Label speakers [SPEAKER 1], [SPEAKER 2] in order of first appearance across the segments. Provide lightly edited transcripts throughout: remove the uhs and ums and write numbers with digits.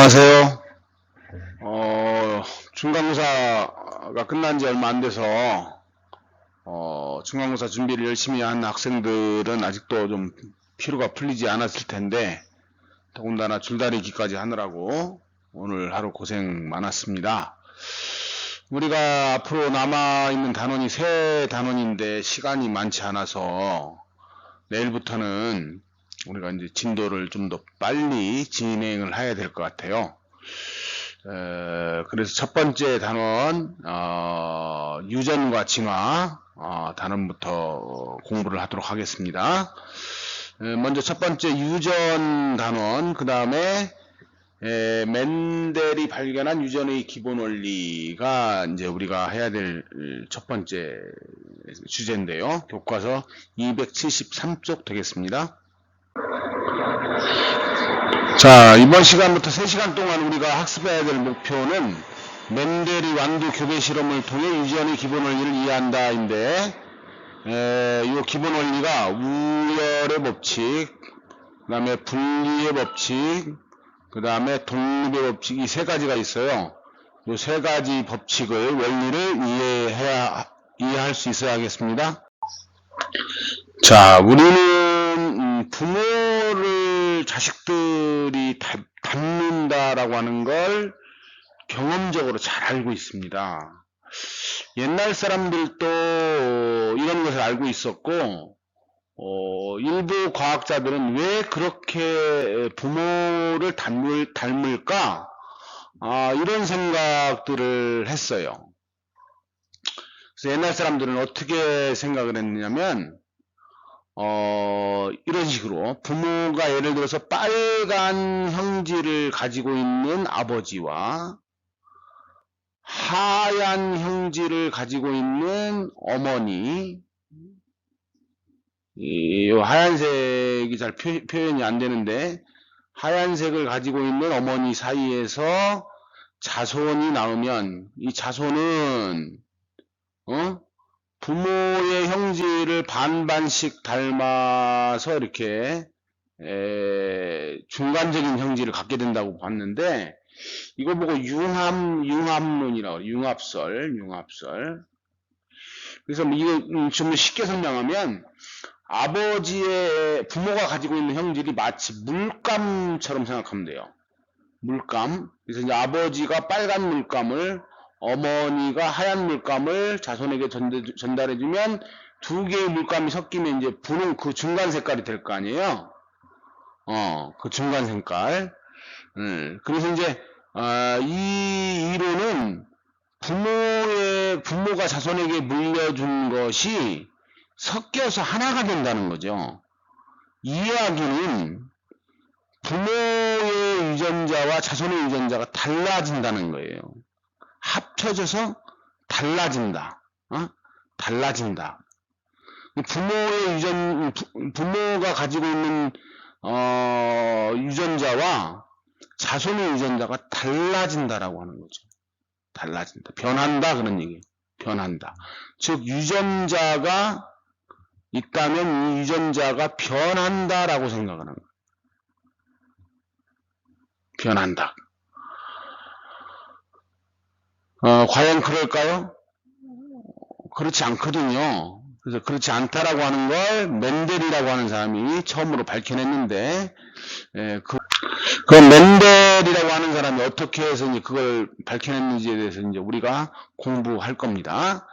[SPEAKER 1] 안녕하세요. 중간고사가 끝난 지 얼마 안 돼서, 중간고사 준비를 열심히 한 학생들은 아직도 좀 피로가 풀리지 않았을 텐데, 더군다나 줄다리기까지 하느라고 오늘 하루 고생 많았습니다. 우리가 앞으로 남아있는 단원이 세 단원인데 시간이 많지 않아서 내일부터는 우리가 이제 진도를 좀 더 빨리 진행을 해야 될 것 같아요. 그래서 첫 번째 단원, 유전과 진화, 단원부터 공부를 하도록 하겠습니다. 먼저 첫 번째 유전 단원, 그 다음에 맨델이 발견한 유전의 기본 원리가 이제 우리가 해야 될 첫 번째 주제인데요. 교과서 273쪽 되겠습니다. 자, 이번 시간부터 3시간 동안 우리가 학습해야 될 목표는 맨델의 완두 교배 실험을 통해 유전의 기본 원리를 이해한다인데, 이 기본 원리가 우열의 법칙, 그 다음에 분리의 법칙, 그 다음에 독립의 법칙, 이 세 가지가 있어요. 이 세 가지 법칙을, 원리를 이해할 수 있어야 하겠습니다. 자, 우리는 부모를 자식들이 닮는다라고 하는 걸 경험적으로 잘 알고 있습니다. 옛날 사람들도 이런 것을 알고 있었고, 일부 과학자들은 왜 그렇게 부모를 닮을까? 이런 생각들을 했어요. 그래서 옛날 사람들은 어떻게 생각을 했냐면, 이런 식으로 부모가 예를 들어서 빨간 형질을 가지고 있는 아버지와 하얀 형질을 가지고 있는 어머니, 이 하얀색이 잘 표현이 안 되는데, 하얀색을 가지고 있는 어머니 사이에서 자손이 나오면 이 자손은 부모의 형질을 반반씩 닮아서 이렇게 중간적인 형질을 갖게 된다고 봤는데, 이걸 보고 융합론이라고 해요. 융합설. 그래서 이거 좀 쉽게 설명하면, 부모가 가지고 있는 형질이 마치 물감처럼 생각하면 돼요. 물감. 그래서 이제 아버지가 빨간 물감을, 어머니가 하얀 물감을 자손에게 전달해주면 두 개의 물감이 섞이면 이제 분홍, 그 중간 색깔이 될 거 아니에요? 그 중간 색깔. 그래서 이제, 이 이론은 부모가 자손에게 물려준 것이 섞여서 하나가 된다는 거죠. 이 이야기는 부모의 유전자와 자손의 유전자가 달라진다는 거예요. 합쳐져서 달라진다. 달라진다. 부모가 가지고 있는 유전자와 자손의 유전자가 달라진다라고 하는 거죠. 달라진다. 변한다 그런 얘기예요. 변한다. 즉 유전자가 있다면 이 유전자가 변한다라고 생각을 하는 거예요. 변한다. 과연 그럴까요? 그렇지 않거든요. 그래서 그렇지 않다라고 하는 걸 맨델이라고 하는 사람이 처음으로 밝혀냈는데, 그 맨델이라고 하는 사람이 어떻게 해서 이제 그걸 밝혀냈는지에 대해서 이제 우리가 공부할 겁니다.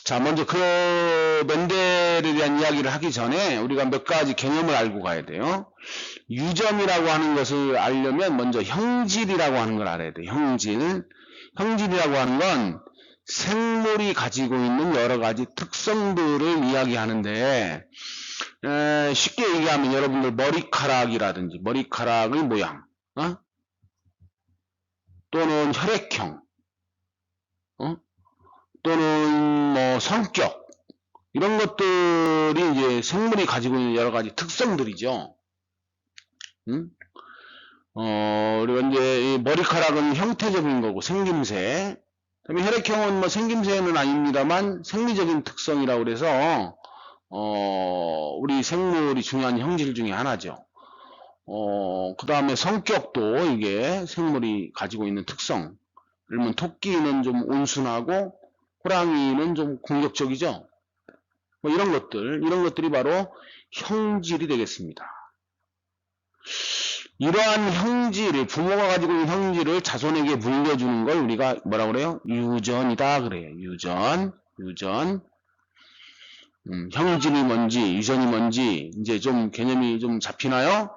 [SPEAKER 1] 자, 먼저 그 맨델에 대한 이야기를 하기 전에 우리가 몇 가지 개념을 알고 가야 돼요. 유전이라고 하는 것을 알려면 먼저 형질이라고 하는 걸 알아야 돼요. 형질이라고 하는 건 생물이 가지고 있는 여러 가지 특성들을 이야기하는데, 쉽게 얘기하면 여러분들 머리카락이라든지 머리카락의 모양, 또는 혈액형, 또는 뭐 성격, 이런 것들이 이제 생물이 가지고 있는 여러 가지 특성들이죠. 그리고 이제 이 머리카락은 형태적인 거고 생김새, 그다음에 혈액형은 뭐 생김새는 아닙니다만 생리적인 특성이라고 그래서 우리 생물이 중요한 형질 중에 하나죠. 그 다음에 성격도 이게 생물이 가지고 있는 특성. 예를 들면 토끼는 좀 온순하고 호랑이는 좀 공격적이죠. 뭐 이런 것들이 바로 형질이 되겠습니다. 이러한 형질을, 부모가 가지고 있는 형질을 자손에게 물려주는 걸 우리가 뭐라고 그래요? 유전이다 그래요. 유전. 형질이 뭔지, 유전이 뭔지, 이제 좀 개념이 좀 잡히나요?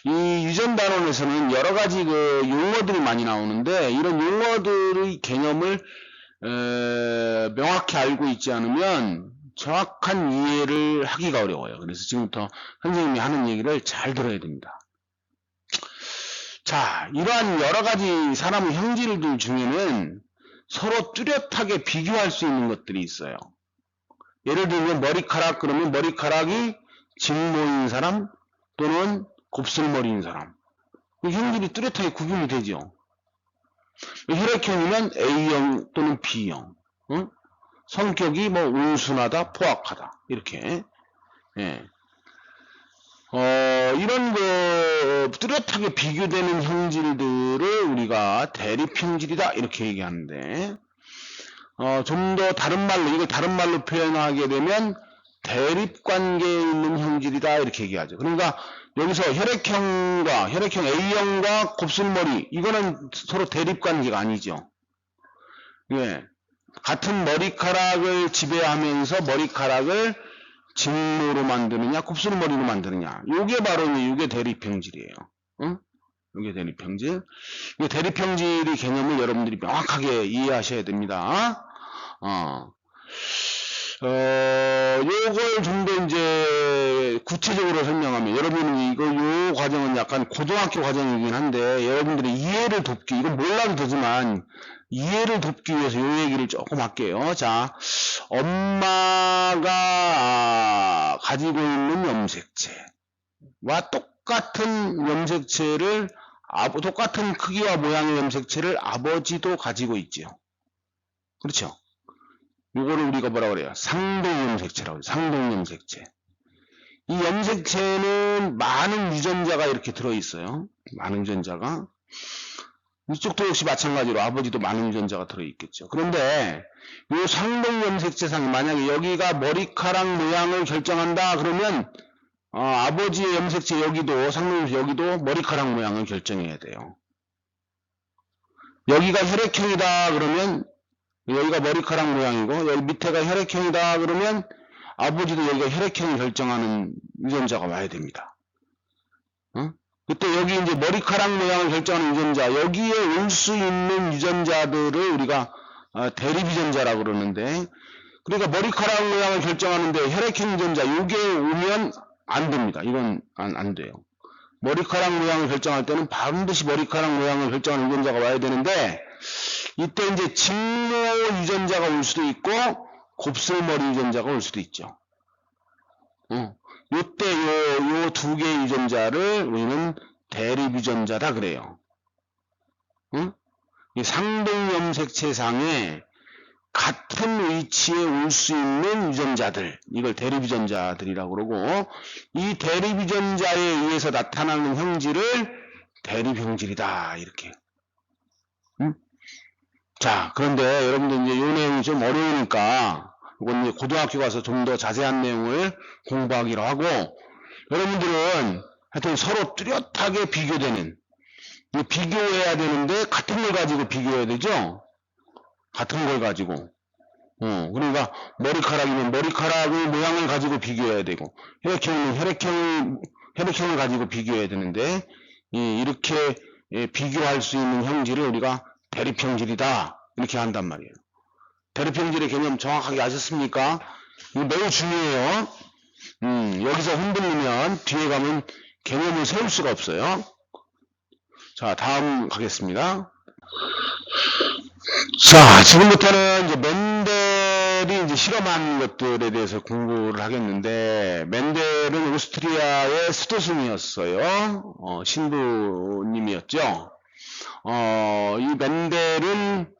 [SPEAKER 1] 이 유전 단원에서는 여러 가지 그 용어들이 많이 나오는데, 이런 용어들의 개념을, 명확히 알고 있지 않으면 정확한 이해를 하기가 어려워요. 그래서 지금부터 선생님이 하는 얘기를 잘 들어야 됩니다. 자, 이러한 여러 가지 사람의 형질들 중에는 서로 뚜렷하게 비교할 수 있는 것들이 있어요. 예를 들면 머리카락 그러면 머리카락이 직모인 사람 또는 곱슬머리인 사람. 형질이 뚜렷하게 구분이 되죠. 혈액형이면 A형 또는 B형. 성격이 뭐 온순하다, 포악하다. 이렇게. 예. 이런 뚜렷하게 비교되는 형질들을 우리가 대립형질이다. 이렇게 얘기하는데, 좀 더 다른 말로, 이걸 다른 말로 표현하게 되면 대립관계에 있는 형질이다. 이렇게 얘기하죠. 그러니까 여기서 혈액형 A형과 곱슬머리, 이거는 서로 대립관계가 아니죠. 예. 같은 머리카락을 지배하면서 머리카락을 직모로 만드느냐, 곱슬머리로 만드느냐. 요게 바로 이게 대립형질이에요. 응? 요게 대립형질. 이 대립형질의 개념을 여러분들이 명확하게 이해하셔야 됩니다. 요걸 좀 더 이제 구체적으로 설명하면, 여러분이 요 과정은 약간 고등학교 과정이긴 한데, 여러분들의 이해를 돕기, 이건 몰라도 되지만, 이해를 돕기 위해서 요 얘기를 조금 할게요. 자, 엄마가 가지고 있는 염색체와 똑같은 염색체를, 똑같은 크기와 모양의 염색체를 아버지도 가지고 있죠. 그렇죠? 요거를 우리가 뭐라 그래요? 상동염색체라고 해요. 상동염색체. 이 염색체는 많은 유전자가 이렇게 들어있어요. 많은 유전자가. 이쪽도 역시 마찬가지로 아버지도 많은 유전자가 들어있겠죠. 그런데 이 상동염색체상 만약에 여기가 머리카락 모양을 결정한다 그러면 아버지의 염색체 여기도 상동염색체 여기도 머리카락 모양을 결정해야 돼요. 여기가 혈액형이다 그러면 여기가 머리카락 모양이고 여기 밑에가 혈액형이다 그러면 아버지도 여기가 혈액형을 결정하는 유전자가 와야 됩니다. 그때 여기 이제 머리카락 모양을 결정하는 유전자, 여기에 올 수 있는 유전자들을 우리가 대립 유전자라고 그러는데, 그러니까 머리카락 모양을 결정하는데 혈액형 유전자, 요게 오면 안 됩니다. 이건 안 돼요. 머리카락 모양을 결정할 때는 반드시 머리카락 모양을 결정하는 유전자가 와야 되는데, 이때 이제 직모 유전자가 올 수도 있고, 곱슬머리 유전자가 올 수도 있죠. 요때 요 두 개의 유전자를 우리는 대립 유전자다 그래요. 이 상동염색체상에 같은 위치에 올 수 있는 유전자들, 이걸 대립 유전자들이라고 그러고, 이 대립 유전자에 의해서 나타나는 형질을 대립 형질이다 이렇게. 자, 그런데 여러분들 이제 이 내용이 좀 어려우니까 이건 이제 고등학교 가서 좀 더 자세한 내용을 공부하기로 하고, 여러분들은 하여튼 서로 뚜렷하게 비교되는, 비교해야 되는데 같은 걸 가지고 비교해야 되죠? 같은 걸 가지고. 그러니까 머리카락이면 머리카락의 모양을 가지고 비교해야 되고, 혈액형이면 혈액형을 가지고 비교해야 되는데, 이렇게 비교할 수 있는 형질을 우리가 대립형질이다 이렇게 한단 말이에요. 대립형질의 개념 정확하게 아셨습니까? 이거 매우 중요해요. 여기서 흔들리면 뒤에 가면 개념을 세울 수가 없어요. 자, 다음 가겠습니다. 자, 지금부터는 이제 멘델이 이제 실험한 것들에 대해서 공부를 하겠는데, 멘델은 오스트리아의 수도승이었어요. 신부님이었죠. 이 멘델은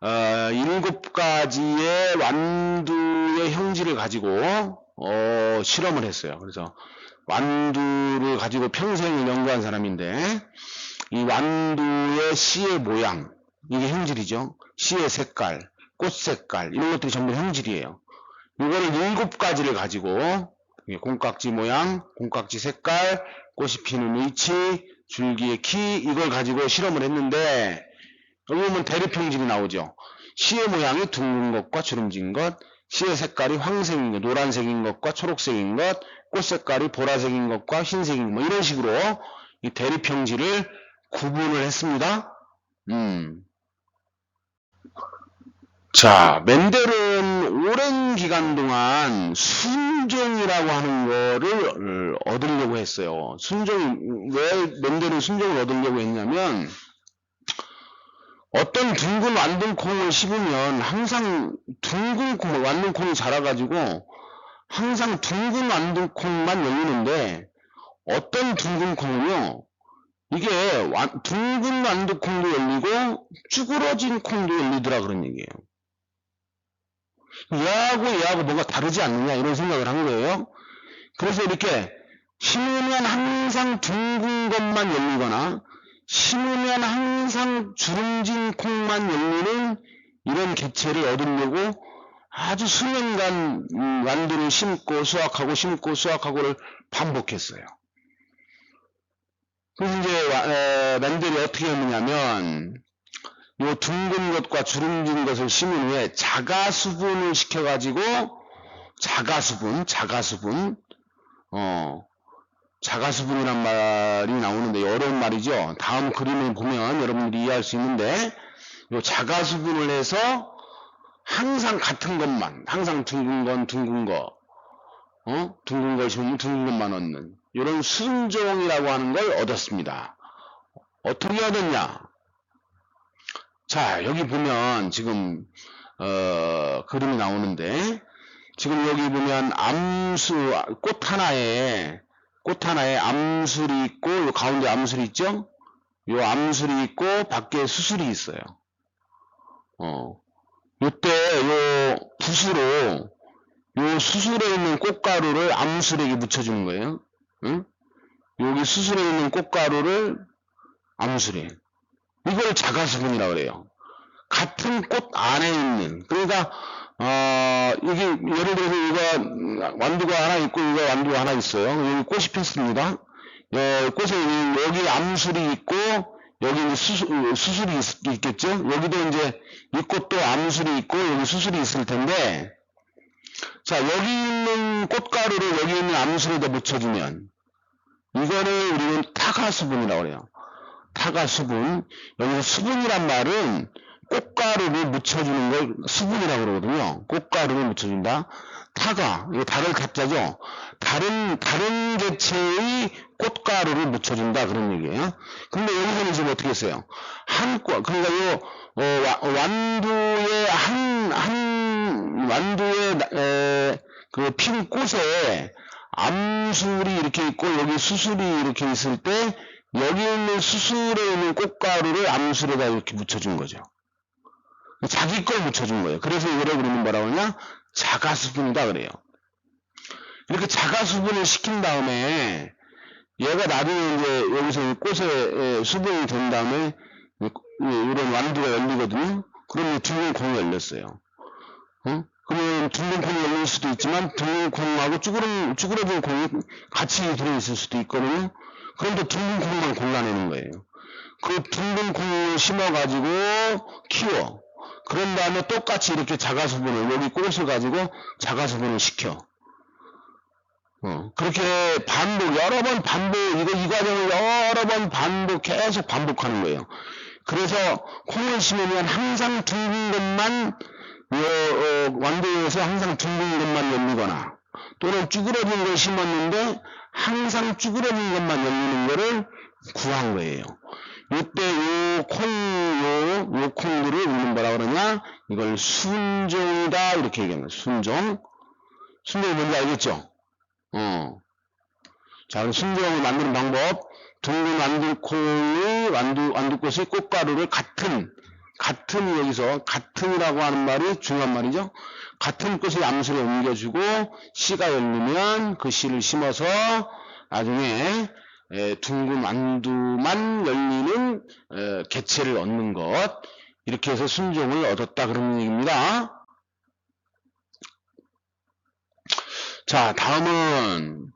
[SPEAKER 1] 7가지의 완두의 형질을 가지고 실험을 했어요. 그래서 완두를 가지고 평생을 연구한 사람인데, 이 완두의 씨의 모양, 이게 형질이죠. 씨의 색깔, 꽃 색깔, 이런 것들이 전부 형질이에요. 이거를 7가지를 가지고, 콩깍지 모양, 콩깍지 색깔, 꽃이 피는 위치, 줄기의 키, 이걸 가지고 실험을 했는데, 여기 보면 대립형질이 나오죠. 씨의 모양이 둥근 것과 주름진 것, 씨의 색깔이 황색인 것, 노란색인 것과 초록색인 것, 꽃 색깔이 보라색인 것과 흰색인 것, 뭐 이런 식으로 이 대립형질을 구분을 했습니다. 자, 멘델은 오랜 기간 동안 순종이라고 하는 거를 얻으려고 했어요. 왜 멘델은 순종을 얻으려고 했냐면, 어떤 둥근 완두콩을 심으면 항상 둥근 콩, 완두콩이 자라가지고 항상 둥근 완두콩만 열리는데, 어떤 둥근 콩은요, 이게 둥근 완두콩도 열리고 쭈그러진 콩도 열리더라, 그런 얘기예요. 얘하고 뭔가 다르지 않느냐, 이런 생각을 한 거예요. 그래서 이렇게 심으면 항상 둥근 것만 열리거나 심으면 항상 주름진 콩만 열리는 이런 개체를 얻으려고 아주 수년간 완두를 심고 수확하고 심고 수확하고를 반복했어요. 그래서 이제 멘델이 어떻게 했느냐면, 요 둥근 것과 주름진 것을 심은 후에 자가수분을 시켜가지고, 자가수분이란 말이 나오는데 어려운 말이죠. 다음 그림을 보면 여러분들이 이해할 수 있는데, 요 자가수분을 해서 항상 같은 것만, 항상 둥근 걸 심으면 둥근 것만 얻는, 이런 순종이라고 하는 걸 얻었습니다. 어떻게 얻었냐? 자, 여기 보면 지금 그림이 나오는데, 지금 여기 보면 꽃 하나에 암술이 있고, 요 가운데 암술이 있죠? 요 암술이 있고 밖에 수술이 있어요. 요때 요 붓으로 요 수술에 있는 꽃가루를 암술에게 묻혀주는 거예요. 응? 여기 수술에 있는 꽃가루를 암술에, 이걸 자가수분이라고 그래요. 같은 꽃 안에 있는, 그러니까 이게 예를 들어서 이거 완두가 하나 있고 이거 완두가 하나 있어요. 여기 꽃이 폈습니다. 꽃에 여기 암술이 있고 여기 이제 수술이 있겠죠. 여기도 이제 이 꽃도 암술이 있고 여기 수술이 있을 텐데, 자, 여기 있는 꽃가루를 여기 있는 암술에다 묻혀주면 이거를 우리는 타가수분이라고 해요. 타가수분. 여기서 수분이란 말은 꽃가루를 묻혀주는 걸 수분이라고 그러거든요. 꽃가루를 묻혀준다. 타가, 이거 다를 타자죠. 다른 개체의 꽃가루를 묻혀준다, 그런 얘기예요. 근데 여기서는 지금 어떻게 했어요? 그러니까 완두의 그 핀 꽃에 암술이 이렇게 있고 여기 수술이 이렇게 있을 때 여기 있는 수술에 있는 꽃가루를 암술에다 이렇게 묻혀준 거죠. 자기 걸 묻혀준 거예요. 그래서 이거를 우리는 뭐라고 하냐? 자가수분이다 그래요. 이렇게 자가수분을 시킨 다음에 얘가 나중에 이제 여기서 꽃에 수분이 된 다음에 이런 완두가 열리거든요. 그러면 둥근 콩이 열렸어요. 그러면 둥근 콩이 열릴 수도 있지만 둥근 콩하고 쭈그러진 콩이 같이 들어있을 수도 있거든요. 그럼 또 둥근 콩만 골라내는 거예요. 그 둥근 콩을 심어가지고 키워. 그런 다음에 똑같이 이렇게 자가수분을, 여기 꽃을 가지고 자가수분을 시켜. 그렇게 여러 번 이 과정을 여러 번 계속 반복하는 거예요. 그래서 콩을 심으면 항상 둥근 것만, 완두에서 항상 둥근 것만 열리거나, 또는 쭈그러진 걸 심었는데 항상 쭈그러진 것만 열리는 거를 구한 거예요. 이때 요 콩들을 우리는 뭐라 그러냐? 이걸 순종이다, 이렇게 얘기하는 거예요. 순종이 뭔지 알겠죠? 자, 그럼 순종을 만드는 방법. 둥근 완두꽃의 꽃가루를 같은 여기서 같은이라고 하는 말이 중요한 말이죠. 같은 꽃의 암술에 옮겨주고 씨가 열리면 그 씨를 심어서 나중에 둥근 완두만 열리는 개체를 얻는 것, 이렇게 해서 순종을 얻었다 그런 얘기입니다. 자, 다음은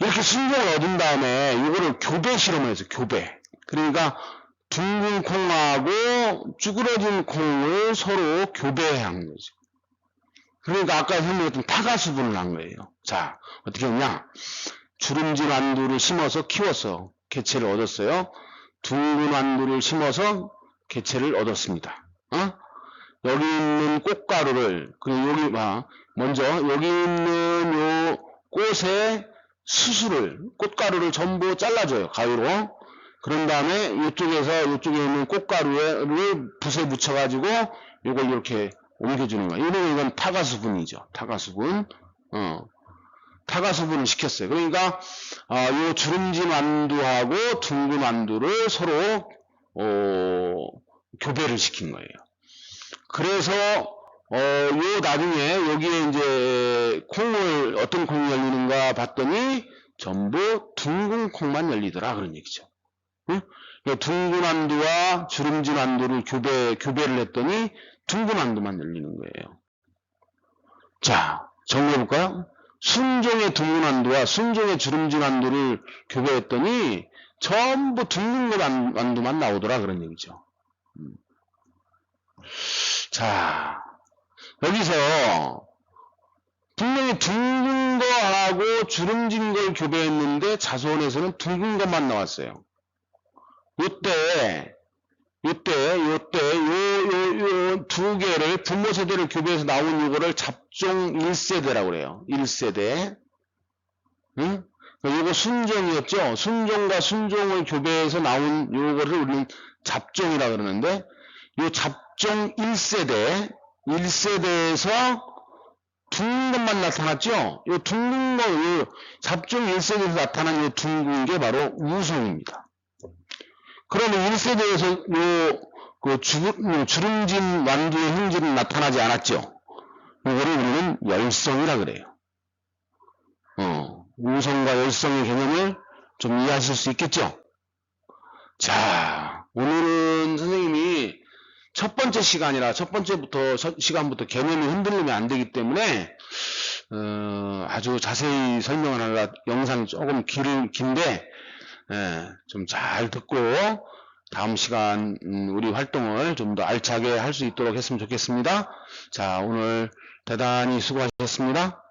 [SPEAKER 1] 이렇게 순종을 얻은 다음에 이거를 교배 실험을 해서 교배. 그러니까 둥근 콩하고 쭈그러진 콩을 서로 교배한 거죠. 그러니까 아까 설명했던 타가수분을 한 거예요. 자, 어떻게 했냐? 주름진 완두를 심어서 키워서 개체를 얻었어요. 둥근 완두를 심어서 개체를 얻었습니다. 여기 있는 꽃가루를, 그리고 여기, 먼저 여기 있는 요 꽃의 수수를, 꽃가루를 전부 잘라줘요. 가위로. 그런 다음에 이쪽에 있는 꽃가루를 붓에 묻혀가지고 요걸 이렇게 옮겨주는 거예요. 이건 타가수분이죠. 타가수분. 타가수분을 시켰어요. 그러니까 요 주름진 완두하고 둥근 완두를 서로 교배를 시킨 거예요. 그래서 요 나중에 여기에 이제 콩을 어떤 콩이 열리는가 봤더니 전부 둥근 콩만 열리더라 그런 얘기죠. 응? 둥근 완두와 주름진 완두를 교배를 했더니 둥근 완두만 열리는 거예요. 자, 정리해볼까요? 순종의 둥근 완두와 순종의 주름진 완두를 교배했더니 전부 둥근 완두만 나오더라 그런 얘기죠. 자, 여기서 분명히 둥근 거하고 주름진 걸 교배했는데 자소원에서는 둥근 것만 나왔어요. 요때 요 두 개를 분모 세대를 교배해서 나온 요거를 잡종 1세대라고 그래요. 1세대. 응? 요거 순종이었죠. 순종과 순종을 교배해서 나온 요거를 우리는 잡종이라 그러는데 요 잡종 1세대에서 둥근 것만 나타났죠. 요 둥근 거, 요 잡종 1세대에서 나타난 요 둥근 게 바로 우송입니다. 그러면 1세대에서 주름진 완두의 형질은 나타나지 않았죠. 이거를 우리는 열성이라 그래요. 우성과 열성의 개념을 좀 이해하실 수 있겠죠? 자, 오늘은 선생님이 첫 번째 시간부터 개념이 흔들리면 안 되기 때문에, 아주 자세히 설명을 하려고 영상이 조금 긴데, 좀 잘 듣고, 다음 시간, 우리 활동을 좀 더 알차게 할 수 있도록 했으면 좋겠습니다. 자, 오늘 대단히 수고하셨습니다.